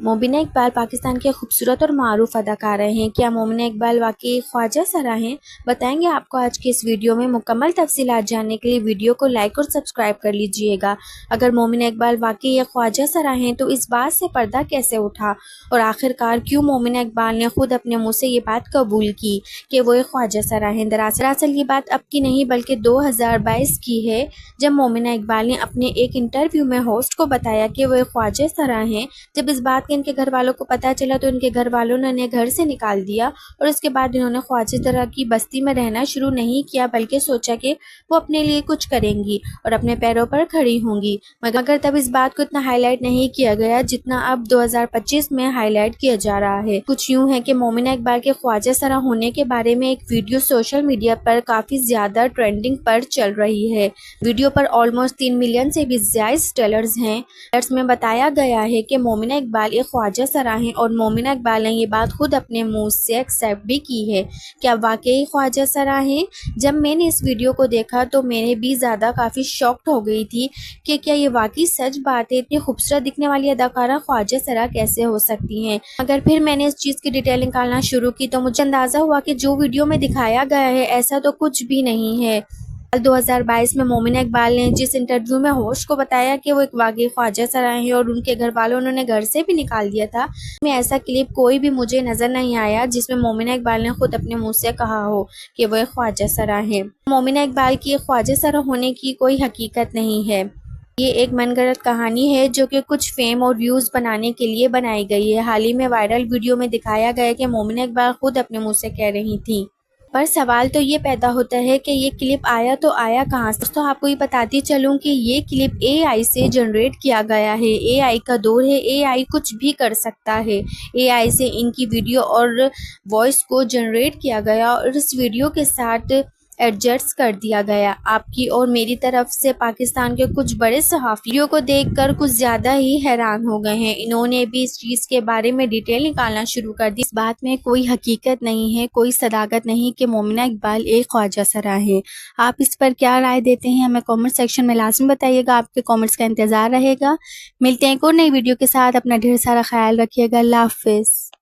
मोमिना इकबाल पाकिस्तान के खूबसूरत और मारूफ अदाकारा हैं। क्या मोमिना इकबाल वाकई ख्वाजा सरा हैं? बताएंगे आपको आज की इस वीडियो में। मुकम्मल तफसीलात जानने के लिए वीडियो को लाइक और सब्सक्राइब कर लीजिएगा। अगर मोमिना इकबाल वाकई एक ख्वाजा सरा हैं तो इस बात से पर्दा कैसे उठा और आखिरकार क्यों मोमिना इकबाल ने खुद अपने मुंह से ये बात कबूल की कि वो एक ख्वाजा सरा हैं। दरअसल ये बात अब की नहीं बल्कि 2022 की है, जब मोमिना इकबाल ने अपने एक इंटरव्यू में होस्ट को बताया कि वो एक ख्वाजा सरा हैं। जब इस बात के इनके घर वालों को पता चला तो इनके घर वालों ने इन्हें घर से निकाल दिया और उसके बाद इन्होंने ख्वाजा सरा की बस्ती में रहना शुरू नहीं किया, बल्कि सोचा कि वो अपने लिए कुछ करेंगी और अपने पैरों पर खड़ी होंगी। मगर तब इस बात को इतना हाईलाइट नहीं किया गया जितना अब 2025 में हाईलाइट किया जा रहा है। कुछ यूं है कि मोमिना इकबाल के ख्वाजा सरा होने के बारे में एक वीडियो सोशल मीडिया पर काफी ज्यादा ट्रेंडिंग पर चल रही है। वीडियो पर ऑलमोस्ट 3 मिलियन से भी ज्यादा स्टेलर्स हैं। में बताया गया है कि मोमिना इकबाल एक ख्वाजा सरा हैं और मोमिना इकबाल ने ये बात खुद अपने मुंह से एक्सेप्ट भी की है। क्या वाकई ख्वाजा सरा हैं? जब मैंने इस वीडियो को देखा तो मैंने भी ज़्यादा काफ़ी शॉक्ड हो गई थी कि क्या ये वाकई सच बात है। इतनी खूबसूरत दिखने वाली अदाकारा ख्वाजा सरा कैसे हो सकती हैं? मगर फिर मैंने इस चीज़ की डिटेल निकालना शुरू की तो मुझे अंदाज़ा हुआ कि जो वीडियो में दिखाया गया है ऐसा तो कुछ भी नहीं है। 2022 में मोमिना इकबाल ने जिस इंटरव्यू में होस्ट को बताया कि वो एक वाकई ख्वाजा सरा हैं और उनके घर वालों उन्होंने घर से भी निकाल दिया था, में ऐसा क्लिप कोई भी मुझे नजर नहीं आया जिसमें मोमिना इकबाल ने खुद अपने मुंह से कहा हो कि वो एक ख्वाजा सरा हैं। मोमिना इकबाल की ख्वाजा सरा होने की कोई हकीकत नहीं है। ये एक मनगढ़ंत कहानी है जो कि कुछ फेम और व्यूज बनाने के लिए बनाई गई है। हाल ही में वायरल वीडियो में दिखाया गया कि मोमिना इकबाल खुद अपने मुंह से कह रही थी। पर सवाल तो ये पैदा होता है कि ये क्लिप आया तो आया कहाँ से। तो आपको ये बताती चलूँ कि ये क्लिप एआई से जनरेट किया गया है। एआई का दौर है, एआई कुछ भी कर सकता है। एआई से इनकी वीडियो और वॉइस को जनरेट किया गया और इस वीडियो के साथ एडजस्ट कर दिया गया। आपकी और मेरी तरफ से पाकिस्तान के कुछ बड़े सहाफ़ियों को देखकर कुछ ज़्यादा ही हैरान हो गए हैं। इन्होंने भी इस चीज़ के बारे में डिटेल निकालना शुरू कर दी। इस बात में कोई हकीकत नहीं है, कोई सदाकत नहीं कि मोमिना इकबाल एक ख्वाजा सरा है। आप इस पर क्या राय देते हैं हमें कॉमेंट सेक्शन में लाजमी बताइएगा। आपके कॉमेंट्स का इंतज़ार रहेगा। मिलते हैं एक और नई वीडियो के साथ। अपना ढेर सारा ख्याल रखिएगा। अल्लाह हाफ़िज़।